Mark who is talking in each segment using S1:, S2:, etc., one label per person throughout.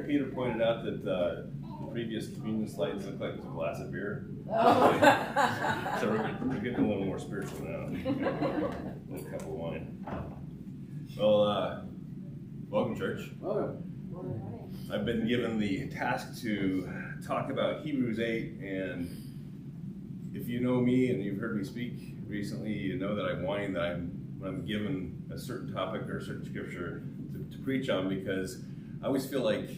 S1: Peter pointed out that the previous communion slides looked like it was a glass of beer.
S2: Oh.
S1: So we're getting a little more spiritual now. A little cup of wine. Well, welcome, church.
S2: Welcome.
S1: I've been given the task to talk about Hebrews 8, and if you know me and you've heard me speak recently, you know that I whine that when I'm given a certain topic or a certain scripture to preach on, because I always feel like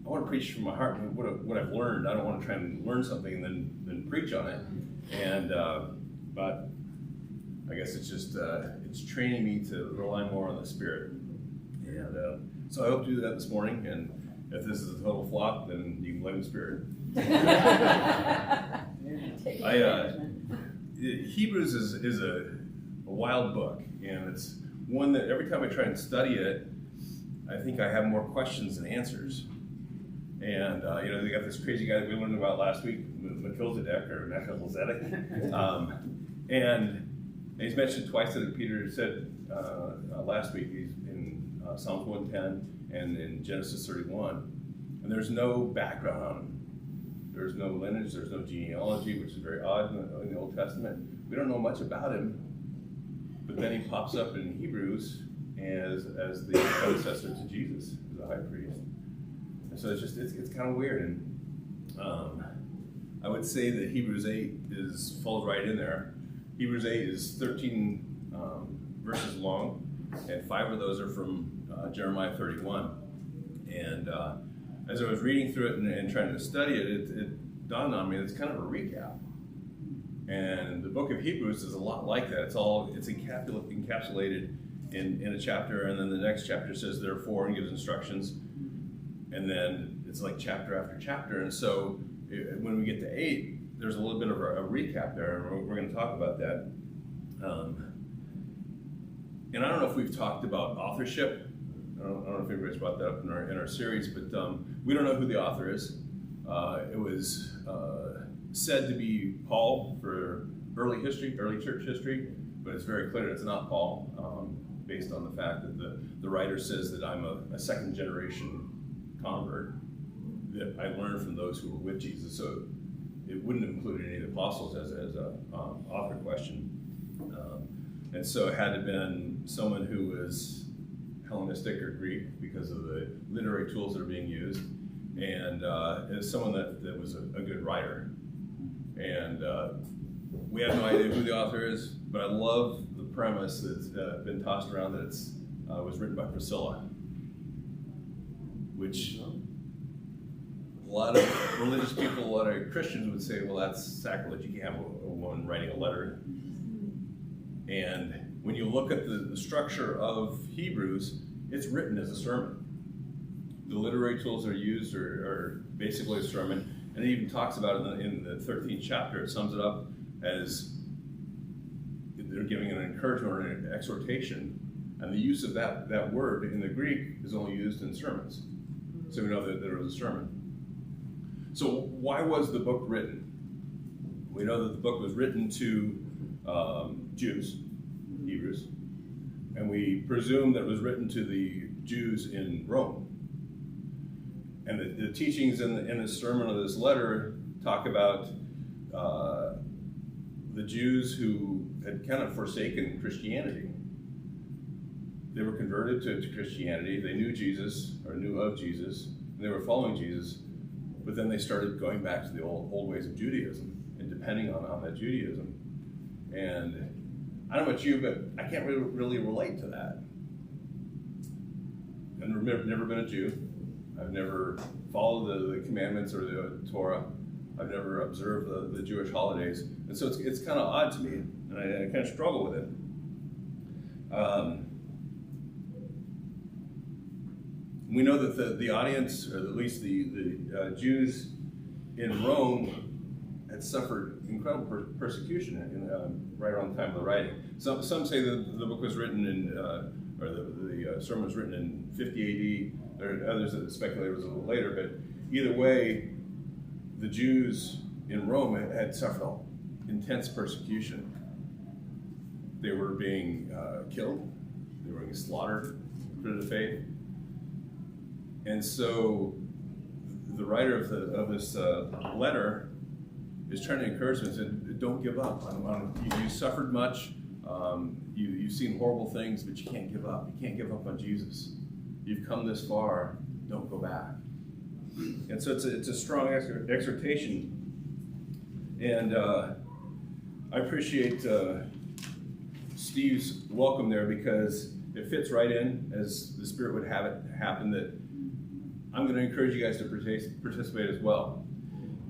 S1: I want to preach from my heart what I've learned. I don't want to try and learn something and then preach on it. And but I guess it's just it's training me to rely more on the Spirit. And so I hope to do that this morning. And if this is a total flop, then you can blame the Spirit. Hebrews is a wild book, and it's one that every time I try and study it, I think I have more questions than answers. And they got this crazy guy that we learned about last week, Melchizedek, and he's mentioned twice that Peter said last week. He's in Psalms 110 and in Genesis 31, and there's no background on him. There's no lineage, there's no genealogy, which is very odd in the Old Testament. We don't know much about him, but then he pops up in Hebrews as the predecessor to Jesus, as a high priest. And so it's kind of weird. And I would say that Hebrews 8 falls right in there. Hebrews 8 is 13 verses long, and 5 of those are from Jeremiah 31. And as I was reading through it and trying to study it, it dawned on me it's kind of a recap. And the book of Hebrews is a lot like that. It's encapsulated in a chapter, and then the next chapter says therefore and gives instructions, and then it's like chapter after chapter. And so when we get to 8, there's a little bit of a recap there, and we're going to talk about that. And I don't know if we've talked about authorship. I don't know if anybody's brought that up in our series, but we don't know who the author is. It was said to be Paul for early church history, but it's very clear it's not Paul, based on the fact that the writer says that I'm a second generation convert, that I learned from those who were with Jesus. So it wouldn't have included any of the apostles as a author question. And so it had to have been someone who was Hellenistic or Greek because of the literary tools that are being used, and it's someone that was a good writer. And we have no idea who the author is, but I love the premise that's been tossed around that it was written by Priscilla, which a lot of religious people, a lot of Christians would say, well, that's sacrilege. You can't have a woman writing a letter. And when you look at the structure of Hebrews, it's written as a sermon. The literary tools that are used are basically a sermon, and it even talks about it in the 13th chapter. It sums it up as they're giving an encouragement or an exhortation, and the use of that word in the Greek is only used in sermons. So we know that there was a sermon. So why was the book written? We know that the book was written to Jews, Hebrews, and we presume that it was written to the Jews in Rome. And the teachings in the sermon of this letter talk about the Jews who had kind of forsaken Christianity. They were converted to Christianity. They knew Jesus, or knew of Jesus, and they were following Jesus, but then they started going back to the old ways of Judaism and depending on that Judaism. And I don't know about you, but I can't really relate to that. I've never been a Jew. I've never followed the commandments or the Torah. I've never observed the Jewish holidays. And so it's kind of odd to me, and I kind of struggle with it. We know that the audience, or at least the Jews in Rome, had suffered incredible persecution right around the time of the writing. Some say that the book was written or the sermon was written in 50 AD. There are others that speculate it was a little later, but either way, the Jews in Rome had suffered intense persecution. They were being killed. They were being slaughtered for the faith. And so the writer of this letter is trying to encourage them, said, don't give up. You suffered much. You've seen horrible things, but you can't give up. You can't give up on Jesus. You've come this far. Don't go back. And so it's a strong exhortation. And I appreciate Steve's welcome there, because it fits right in, as the Spirit would have it happen, that I'm going to encourage you guys to participate as well.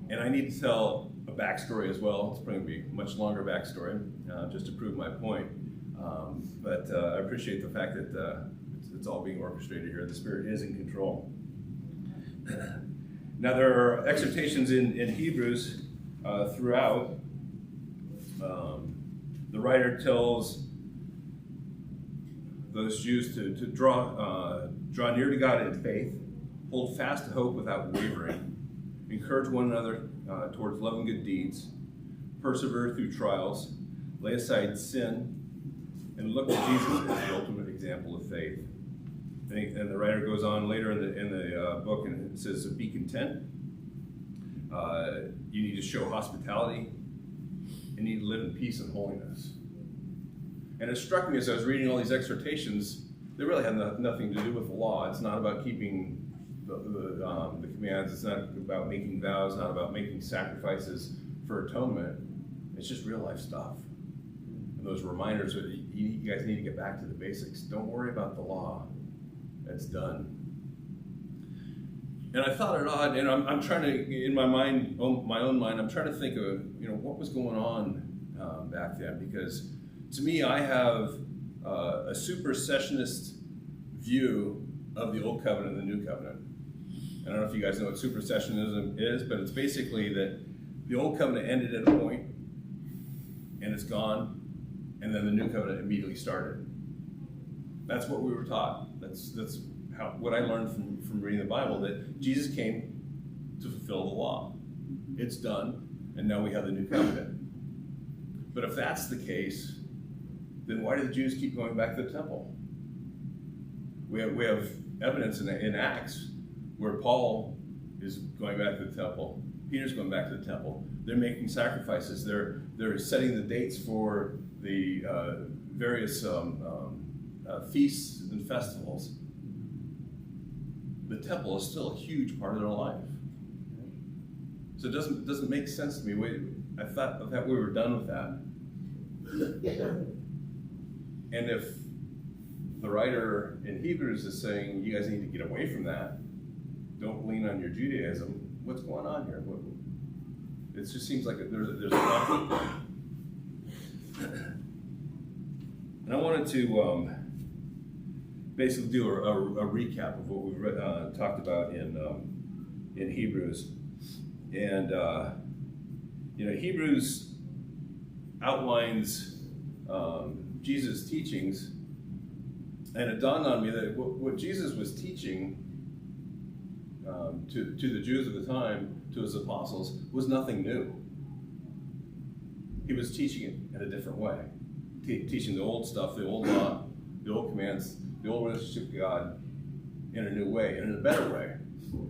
S1: And I need to tell a backstory as well. It's probably going to be a much longer backstory, just to prove my point. But I appreciate the fact that it's all being orchestrated here. The Spirit is in control. Now, there are exhortations in Hebrews throughout. The writer tells those Jews to draw near to God in faith, hold fast to hope without wavering, encourage one another towards love and good deeds, persevere through trials, lay aside sin, and look to Jesus as the ultimate example of faith. And the writer goes on later in the book, and it says, be content. You need to show hospitality. You need to live in peace and holiness. And it struck me as I was reading all these exhortations, they really had nothing to do with the law. It's not about keeping the commands. It's not about making vows, not about making sacrifices for atonement. It's just real life stuff. And those reminders that you guys need to get back to the basics. Don't worry about the law. That's done. And I thought it odd, and I'm trying to, in my mind, my own mind, I'm trying to think of, what was going on back then, because to me, I have a supersessionist view of the Old Covenant and the New Covenant. I don't know if you guys know what supersessionism is, but it's basically that the Old Covenant ended at a point, and it's gone, and then the New Covenant immediately started. That's what we were taught. That's what I learned from reading the Bible, that Jesus came to fulfill the law. It's done, and now we have the New Covenant. But if that's the case, then why do the Jews keep going back to the temple? We have evidence in Acts where Paul is going back to the temple. Peter's going back to the temple. They're making sacrifices. They're setting the dates for the various feasts and festivals. The temple is still a huge part of their life. So it doesn't make sense to me. I thought we were done with that. And if the writer in Hebrews is saying you guys need to get away from that, don't lean on your Judaism, what's going on here? It just seems like there's a conflict there. And I wanted to basically do a recap of what we've talked about in Hebrews. And Hebrews outlines Jesus' teachings, and it dawned on me that what Jesus was teaching to the Jews of the time, to his apostles, was nothing new. He was teaching it in a different way, teaching the old stuff, the old law, the old commands, the old relationship with God in a new way, and in a better way.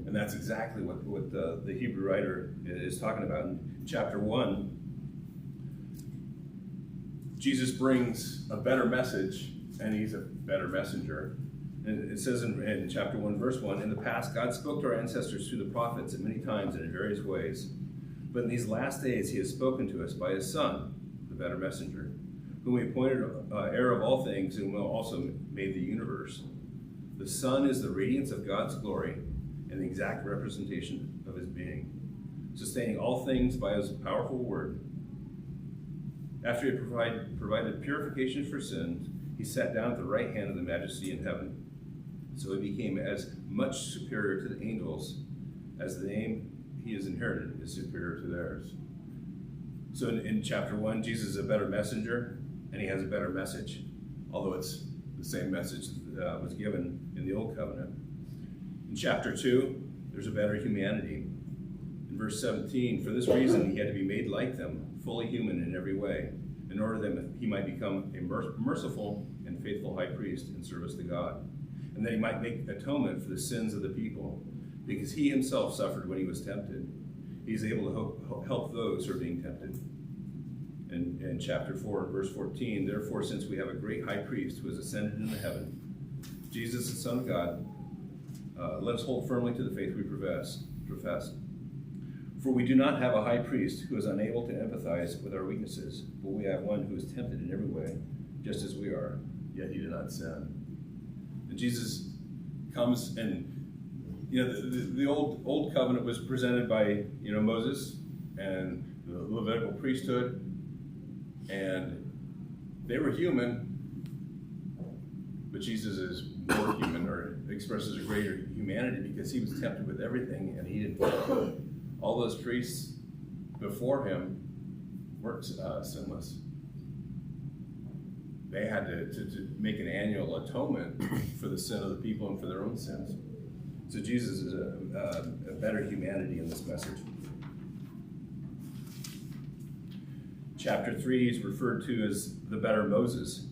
S1: And that's exactly what the Hebrew writer is talking about. In chapter 1, Jesus brings a better message, and he's a better messenger. And it says in chapter 1, verse 1, in the past, God spoke to our ancestors through the prophets at many times and in various ways. But in these last days, he has spoken to us by his Son, the better messenger, whom he appointed heir of all things, and who also made the universe. The Son is the radiance of God's glory and the exact representation of his being, sustaining all things by his powerful word. After he had provided purification for sins, he sat down at the right hand of the Majesty in heaven. So he became as much superior to the angels as the name he has inherited is superior to theirs. So in chapter 1, Jesus is a better messenger, and he has a better message, although it's the same message that was given in the Old Covenant. In chapter 2, there's a better humanity. In verse 17, for this reason he had to be made like them, fully human in every way, in order that he might become a merciful and faithful high priest in service to God, and that he might make atonement for the sins of the people, because he himself suffered when he was tempted. He's able to help those who are being tempted. In chapter 4, verse 14, therefore, since we have a great high priest who has ascended into heaven, Jesus, the Son of God, let us hold firmly to the faith we profess. For we do not have a high priest who is unable to empathize with our weaknesses, but we have one who is tempted in every way, just as we are, yet he did not sin. And Jesus comes, and the old covenant was presented by Moses and the Levitical priesthood, and they were human, but Jesus is more human, or expresses a greater humanity, because he was tempted with everything and he didn't fail. All those priests before him weren't sinless. They had to make an annual atonement for the sin of the people and for their own sins. So Jesus is a better humanity in this message. Chapter 3 is referred to as the better Moses.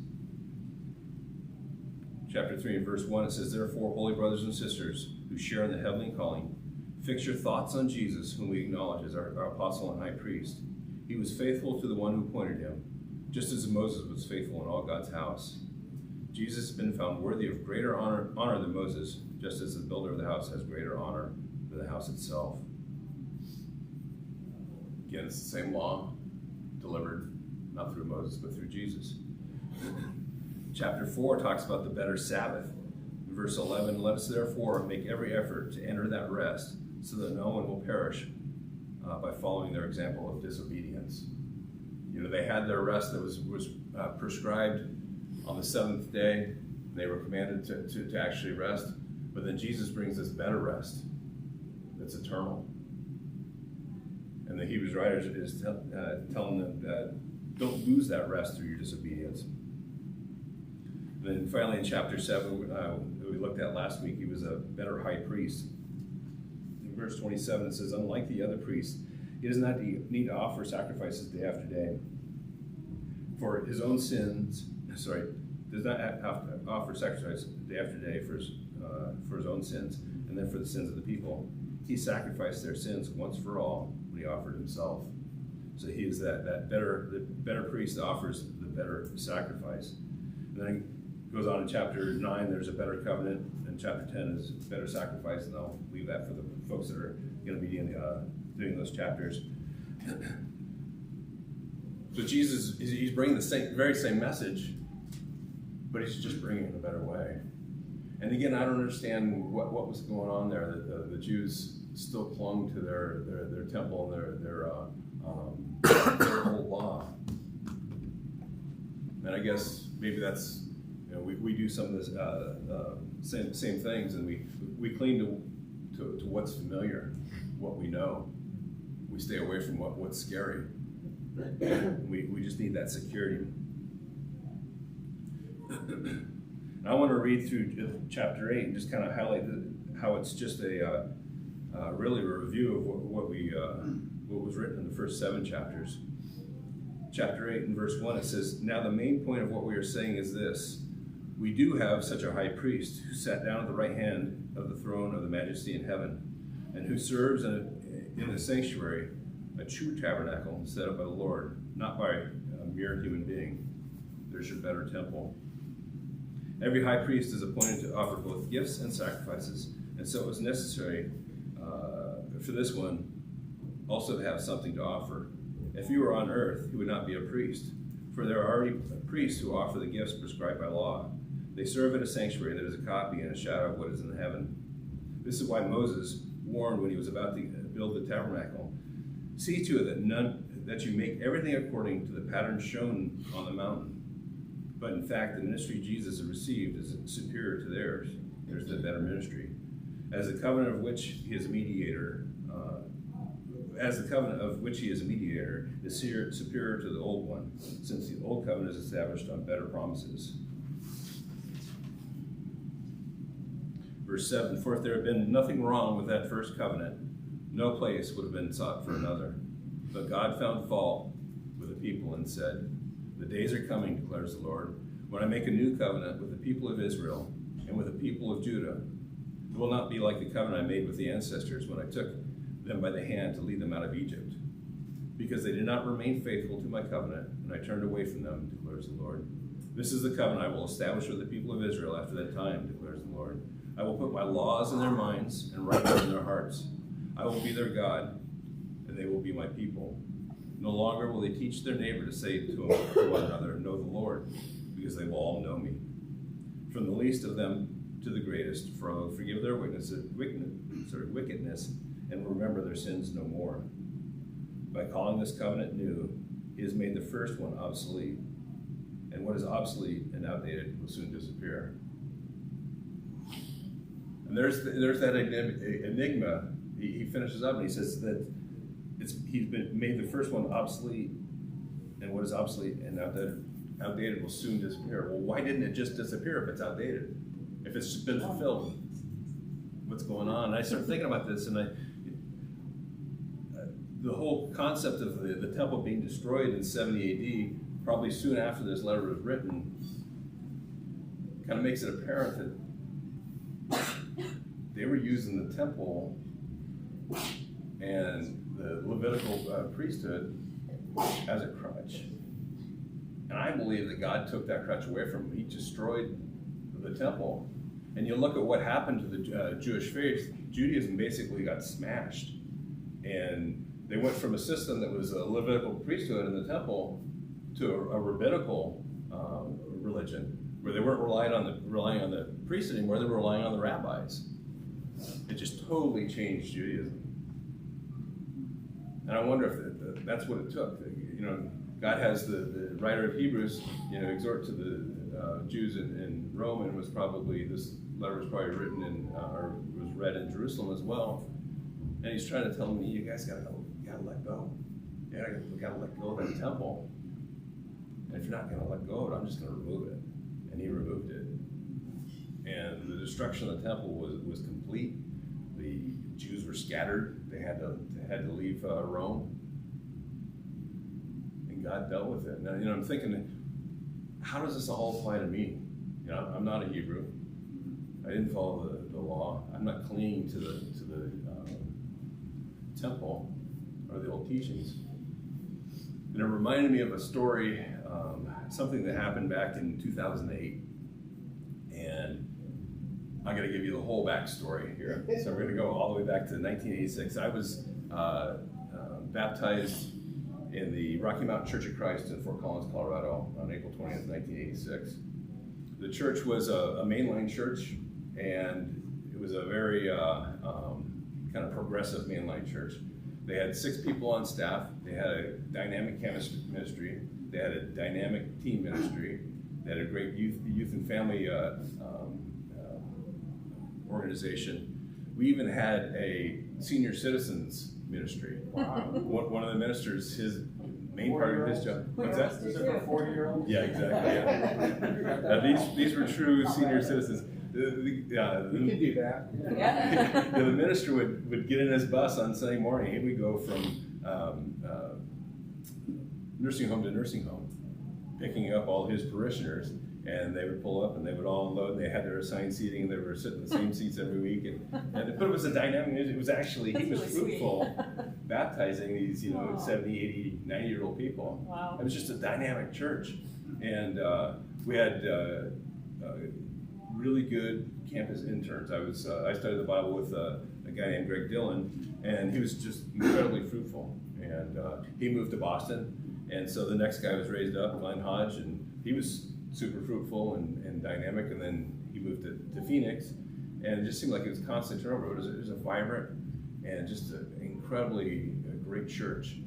S1: Chapter 3 and verse 1, it says, therefore, holy brothers and sisters who share in the heavenly calling, fix your thoughts on Jesus, whom we acknowledge as our apostle and high priest. He was faithful to the one who appointed him, just as Moses was faithful in all God's house. Jesus has been found worthy of greater honor than Moses, just as the builder of the house has greater honor than the house itself. Again, it's the same law delivered not through Moses, but through Jesus. Chapter 4 talks about the better Sabbath. In verse 11, let us therefore make every effort to enter that rest, so that no one will perish by following their example of disobedience. They had their rest that was prescribed on the seventh day. They were commanded to actually rest, but then Jesus brings this better rest that's eternal. And the Hebrews writer is telling them that don't lose that rest through your disobedience. And then finally in chapter 7, we looked at last week, he was a better high priest. In verse 27 it says, unlike the other priests, he does not need to offer sacrifices day after day for his own sins. Does not have to offer sacrifice day after day for his own sins, and then for the sins of the people. He sacrificed their sins once for all when he offered himself. So he is the better priest that offers the better sacrifice. And then it goes on in chapter 9, there's a better covenant, and chapter 10 is better sacrifice, and I'll leave that for the folks that are going to be doing those chapters. So Jesus, he's bringing the very same message, but he's just bringing it in a better way. And again, I don't understand what was going on there. That the Jews still clung to their temple and their old law. And I guess maybe that's, we do some of this same things, and we cling to what's familiar, what we know. We stay away from what's scary. We just need that security. I want to read through chapter 8 and just kind of highlight how it's just really a review of what was written in the first 7 chapters. Chapter 8 and verse 1, it says, now the main point of what we are saying is this: we do have such a high priest who sat down at the right hand of the throne of the majesty in heaven, and who serves in the sanctuary, a true tabernacle set up by the Lord, not by a mere human being. There's your better temple. Every high priest is appointed to offer both gifts and sacrifices, and so it was necessary for this one also to have something to offer. If he were on earth, he would not be a priest, for there are already priests who offer the gifts prescribed by law. They serve in a sanctuary that is a copy and a shadow of what is in heaven. This is why Moses warned when he was about to build the tabernacle, see to it that you make everything according to the pattern shown on the mountain. But in fact, the ministry Jesus has received is superior to theirs. There's the better ministry. As the covenant of which he is a mediator, is superior to the old one, since the old covenant is established on better promises. Verse 7, for if there had been nothing wrong with that first covenant, no place would have been sought for another. But God found fault with the people and said, the days are coming, declares the Lord, when I make a new covenant with the people of Israel and with the people of Judah. It will not be like the covenant I made with the ancestors when I took them by the hand to lead them out of Egypt, because they did not remain faithful to my covenant, and I turned away from them, declares the Lord. This is the covenant I will establish with the people of Israel after that time, declares the Lord. I will put my laws in their minds and write them in their hearts. I will be their God, and they will be my people. No longer will they teach their neighbor to say to one another, know the Lord, because they will all know me. From the least of them to the greatest, for I will forgive their wickedness and will remember their sins no more. By calling this covenant new, he has made the first one obsolete, and what is obsolete and outdated will soon disappear. And there's that enigma. He finishes up and he says that he's been made the first one obsolete, and what is obsolete and outdated will soon disappear. Well, why didn't it just disappear if it's outdated? If it's been fulfilled, what's going on? And I started thinking about this, and the whole concept of the temple being destroyed in 70 AD, probably soon after this letter was written, kind of makes it apparent that they were using the temple and the Levitical priesthood as a crutch. And I believe that God took that crutch away from him. He destroyed the temple. And you look at what happened to the Jewish faith. Judaism basically got smashed. And they went from a system that was a Levitical priesthood in the temple to a rabbinical religion, where they weren't relying on the priests anymore. They were relying on the rabbis. It just totally changed Judaism. And I wonder if that's what it took. You know, God has the writer of Hebrews, exhort to the Jews in Rome, and this letter was probably written or was read in Jerusalem as well. And he's trying to tell me, you guys gotta let go. You gotta let go of that temple. And if you're not gonna let go of it, I'm just gonna remove it. And he removed it. And the destruction of the temple was complete. The Jews were scattered. They had to leave Rome. And God dealt with it. Now, I'm thinking, how does this all apply to me? I'm not a Hebrew. I didn't follow the law. I'm not clinging to the temple or the old teachings. And it reminded me of a story, something that happened back in 2008. And I'm going to give you the whole backstory here. So we're going to go all the way back to 1986. I was baptized in the Rocky Mountain Church of Christ in Fort Collins, Colorado on April 20th, 1986. The church was a mainline church, and it was a very kind of progressive mainline church. They had 6 people on staff. They had a dynamic campus ministry. They had a dynamic teen ministry. They had a great youth and family organization. We even had a senior citizens ministry. Wow. One of the ministers, his main part of his job. What's that?
S2: Is it for 40-year-olds?
S1: Yeah, exactly. Yeah. These were true senior citizens.
S2: We can do that.
S1: Yeah. The minister would get in his bus on Sunday morning. He would go from nursing home to nursing home, picking up all his parishioners. And they would pull up, and they would all unload. They had their assigned seating, and they were sitting in the same seats every week. But it was a dynamic. It was actually, he was fruitful, baptizing these, 70, 80, 90-year-old people.
S3: Wow.
S1: It was just a dynamic church. And we had really good campus interns. I studied the Bible with a guy named Greg Dillon, and he was just incredibly fruitful. And he moved to Boston, and so the next guy was raised up, Glenn Hodge, and he was super fruitful and dynamic, and then he moved to Phoenix, and it just seemed like it was constant turnover. It was a vibrant and just an incredibly great church.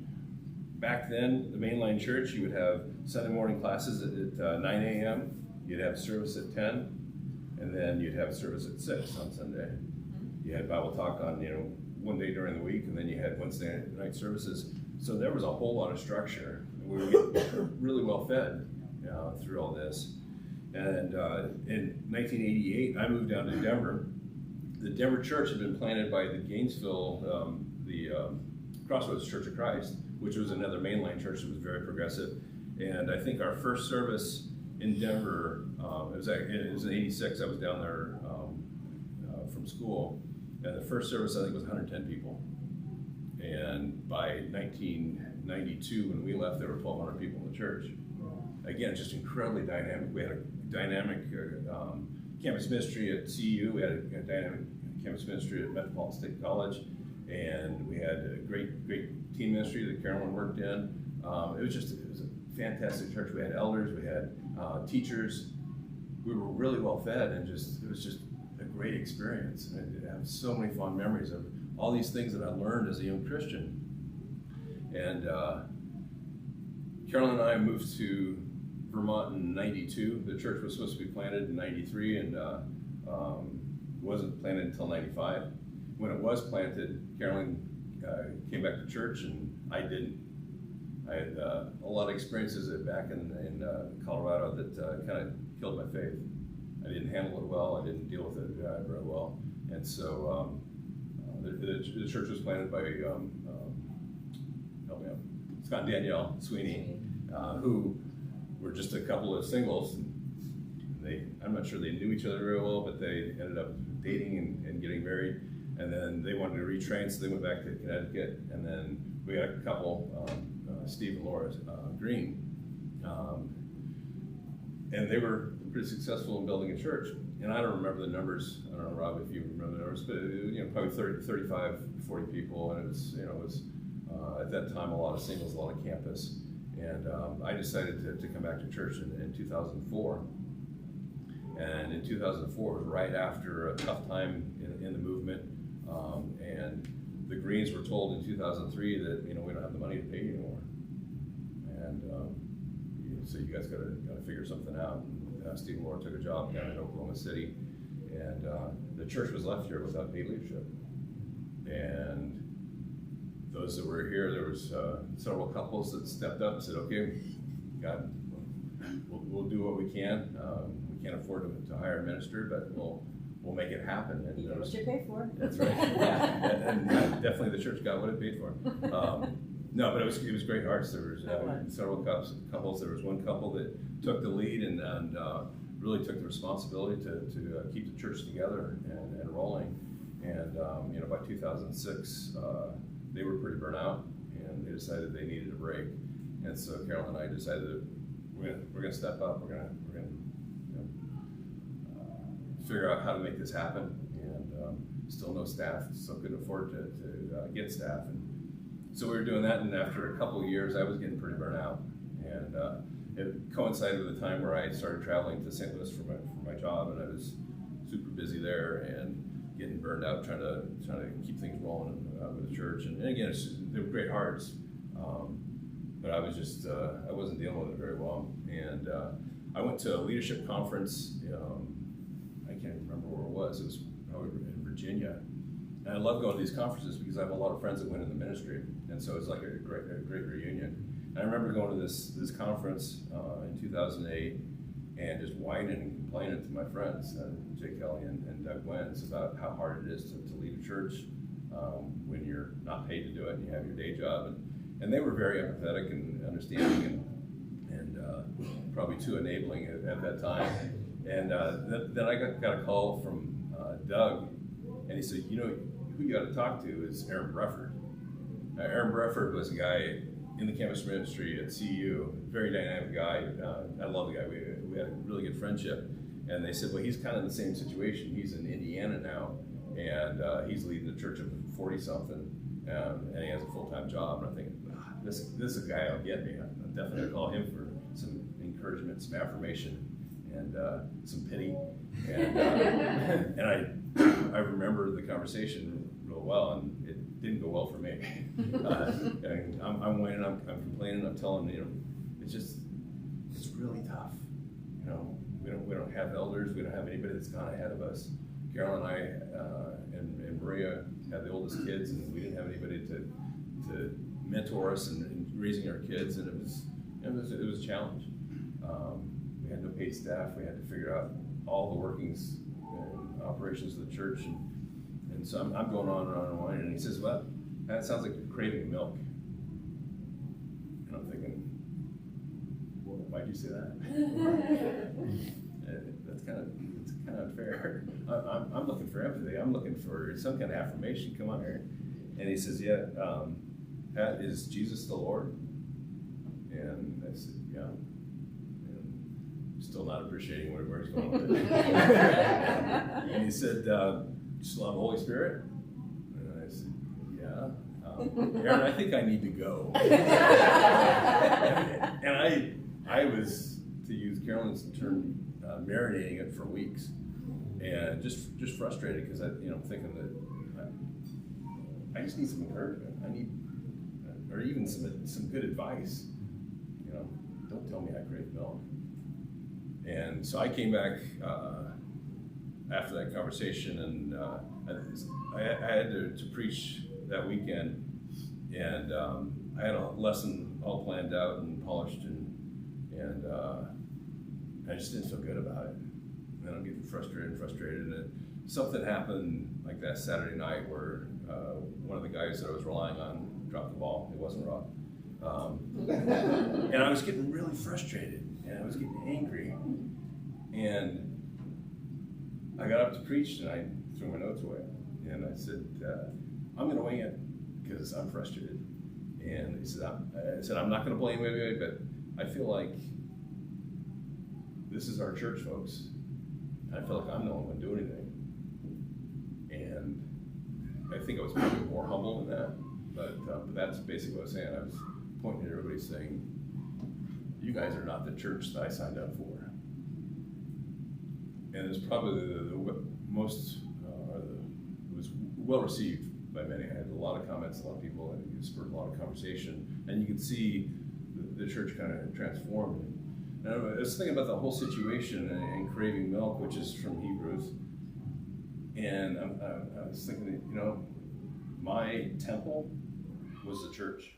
S1: Back then, the mainline church, you would have Sunday morning classes at 9 a.m., you'd have service at 10, and then you'd have service at 6 on Sunday. You had Bible talk on, one day during the week, and then you had Wednesday night services. So there was a whole lot of structure. We were really well fed through all this. And in 1988, I moved down to Denver. The Denver church had been planted by the Gainesville, Crossroads Church of Christ, which was another mainline church that was very progressive. And I think our first service in Denver. It was in '86. I was down there from school, and the first service I think was 110 people. And by 1992, when we left, there were 1,200 people in the church. Again, just incredibly dynamic. We had a dynamic campus ministry at CU. We had a dynamic campus ministry at Metropolitan State College, and we had a great teen ministry that Carolyn worked in. It was a fantastic church. We had elders, we had teachers. We were really well fed, and it was just a great experience. And I have so many fond memories of all these things that I learned as a young Christian. And Carolyn and I moved to Vermont in '92. The church was supposed to be planted in '93, and wasn't planted until '95. When it was planted, Carolyn came back to church, and I didn't. I had a lot of experiences back in Colorado that kind of killed my faith. I didn't handle it well. I didn't deal with it very well, and so the church was planted by help me out, Scott and Danielle Sweeney, who were just a couple of singles. I'm not sure they knew each other very well, but they ended up dating and getting married. And then they wanted to retrain, so they went back to Connecticut. And then we had a couple, Steve and Laura Green, and they were pretty successful in building a church. And I don't remember the numbers. I don't know, Rob, if you remember the numbers, but probably 35, 40 people, and it was at that time a lot of singles, a lot of campus. And I decided to come back to church in 2004. And in 2004, it was right after a tough time in the movement. And the Greens were told in 2003 that we don't have the money to pay you anymore, and so you guys got to figure something out. And Steve and Laura took a job down in Oklahoma City, and the church was left here without paid leadership. And those that were here, there was several couples that stepped up and said, "Okay, God, we'll do what we can. We can't afford to hire a minister, but we'll make it happen." And
S3: you get what you pay for.
S1: That's right. and definitely the church got what it paid for. No, but it was great hearts. There was several couples. There was one couple that took the lead and really took the responsibility to keep the church together and rolling. And by 2006, they were pretty burnt out, and they decided they needed a break. And so Carol and I decided that we're going to step up. We're going to figure out how to make this happen. And still no staff, still couldn't afford to get staff. And so we were doing that, and after a couple of years, I was getting pretty burnt out. And it coincided with the time where I started traveling to St. Louis for my job, and I was super busy there and getting burned out trying to keep things rolling with the church. And again, they were great hearts, but I was just I wasn't dealing with it very well. And I went to a leadership conference. I can't remember where it was. It was probably in Virginia. And I love going to these conferences because I have a lot of friends that went in the ministry, and so it's like a great reunion. And I remember going to this conference in 2008 and just whining and complaining to my friends, Jay Kelly and Doug Wentz, about how hard it is to lead a church when you're not paid to do it and you have your day job. And they were very empathetic and understanding and probably too enabling at that time. And then I got a call from Doug, and he said, who you got to talk to is Aaron Brefford. Aaron Brefford was a guy in the campus ministry at CU, very dynamic guy. I love the guy. We had a really good friendship. And they said, well, he's kind of in the same situation. He's in Indiana now, and he's leading the church of 40-something, and he has a full-time job. And I'm thinking, this is a guy that'll get me. I'm definitely going to call him for some encouragement, some affirmation, and some pity. And I remember the conversation real well, and it didn't go well for me. I'm whining, I'm complaining, I'm telling him, it's really tough. We don't have elders, we don't have anybody that's gone ahead of us. Carol and I and Maria had the oldest kids, and we didn't have anybody to mentor us in raising our kids, and it was a challenge. We had no paid staff. We had to figure out all the workings and operations of the church, and so I'm going on and on and on. And he says, "Well, that sounds like you're craving milk." And I'm thinking, why'd you say that? That's kind of unfair. I'm looking for empathy. I'm looking for some kind of affirmation. Come on here. And he says, yeah, Pat, is Jesus the Lord? And I said, yeah. And still not appreciating where he's going with it. And he said, you still have the Holy Spirit? And I said, yeah. Aaron, I think I need to go. And I was, to use Carolyn's term, marinating it for weeks, and just frustrated because I'm thinking that I just need some encouragement. I need, or even some good advice. Don't tell me I crave milk. And so I came back after that conversation, and I had to preach that weekend, and I had a lesson all planned out and polished, and I just didn't feel good about it. And then I'm getting frustrated, and something happened like that Saturday night where one of the guys that I was relying on dropped the ball. It wasn't Rob. And I was getting really frustrated, and I was getting angry. And I got up to preach, and I threw my notes away. And I said, I'm going to wing it because I'm frustrated. And he said, I said, I'm not going to blame anybody, but I feel like this is our church, folks. And I feel like I'm the only one doing anything. And I think I was probably more humble than that, but that's basically what I was saying. I was pointing at everybody saying, you guys are not the church that I signed up for. And it's probably the most, it was well received by many. I had a lot of comments, a lot of people, and it spurred a lot of conversation. And you could see the church kind of transformed. And I was thinking about the whole situation and craving milk, which is from Hebrews. And I was thinking, my temple was the church.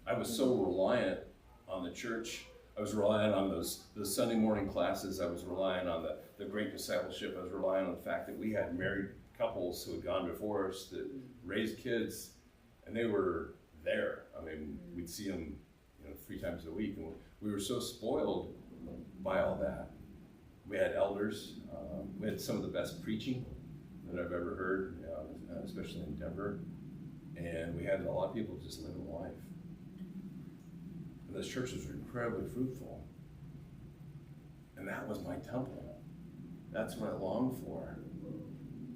S1: I was so reliant on the church. I was relying on those Sunday morning classes. I was relying on the great discipleship. I was relying on the fact that we had married couples who had gone before us that raised kids, and they were there. I mean, we'd see them 3 times a week, and we were so spoiled by all that. We had elders. We had some of the best preaching that I've ever heard, especially in Denver. And we had a lot of people just living life. And those churches were incredibly fruitful. And that was my temple. That's what I longed for.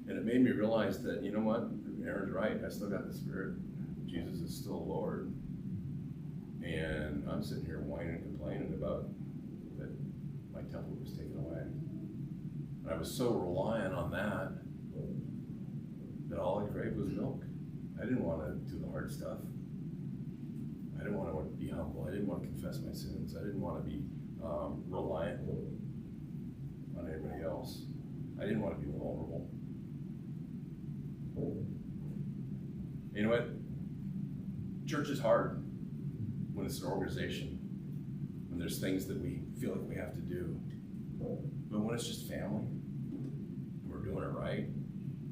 S1: And it made me realize that, you know what? Aaron's right. I still got the Spirit. Jesus is still Lord. And I'm sitting here whining and complaining about that my temple was taken away. And I was so reliant on that all I craved was milk. I didn't want to do the hard stuff. I didn't want to be humble. I didn't want to confess my sins. I didn't want to be reliant on anybody else. I didn't want to be vulnerable. You know what? Church is hard when it's an organization, when there's things that we feel like we have to do. But when it's just family, and we're doing it right,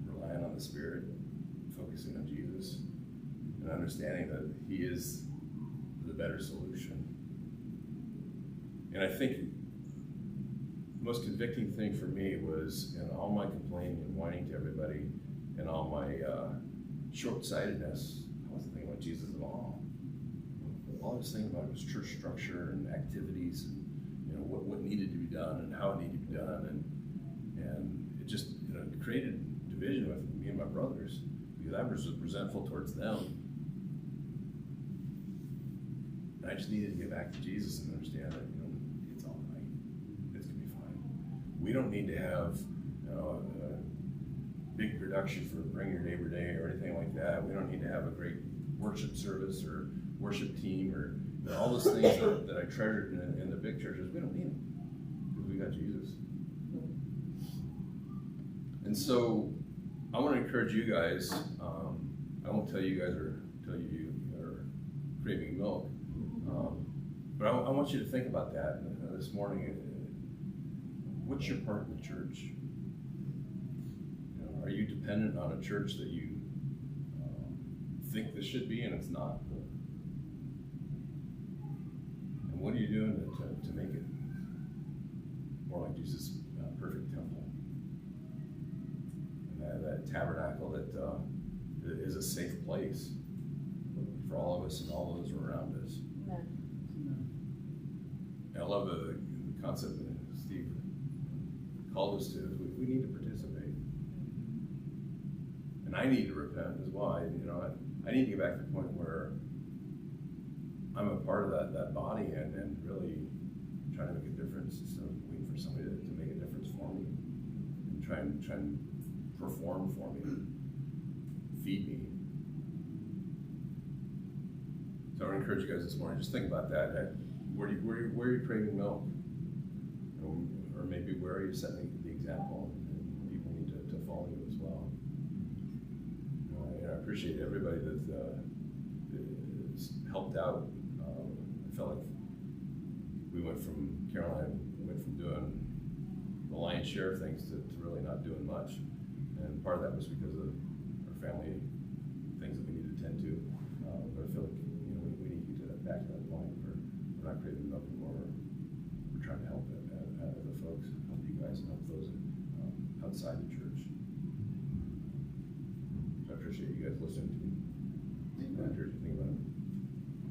S1: relying on the Spirit, focusing on Jesus, and understanding that He is the better solution. And I think the most convicting thing for me was in all my complaining and whining to everybody and all my short-sightedness, I wasn't thinking about Jesus at all. All I was thinking about was church structure and activities and what needed to be done and how it needed to be done, and it just created division with me and my brothers because I was resentful towards them. And I just needed to get back to Jesus and understand that it's all right, it's gonna be fine. We don't need to have a big production for Bring Your Neighbor Day or anything like that. We don't need to have a great worship service or worship team or all those things that I treasured in the big churches. We don't need them because we got Jesus. And so I want to encourage you guys. I won't tell you guys or tell you are craving milk, but I want you to think about that this morning. What's your part in the church? Are you dependent on a church that you think this should be and it's not? And what are you doing to make it more like Jesus' perfect temple? And that tabernacle that is a safe place for all of us and all those around us.
S3: Amen.
S1: And I love the concept that Steve called us to. We need to participate. And I need to repent as well. I need to get back to the point where I'm a part of that body and really trying to make a difference instead of waiting for somebody to make a difference for me and try and perform for me, feed me. So I want to encourage you guys this morning, just think about that. Where are you craving milk? Or maybe where are you setting the example, and people need to follow you as well. And I appreciate everybody that has helped out. I felt like Caroline went from doing the lion's share of things to really not doing much. And part of that was because of our family things that we need to tend to. But I feel like we need to get to back to that point where we're not craving milk anymore. We're trying to help the folks, help you guys, and help those outside the church. So I appreciate you guys listening to me. I encourage you to think about it.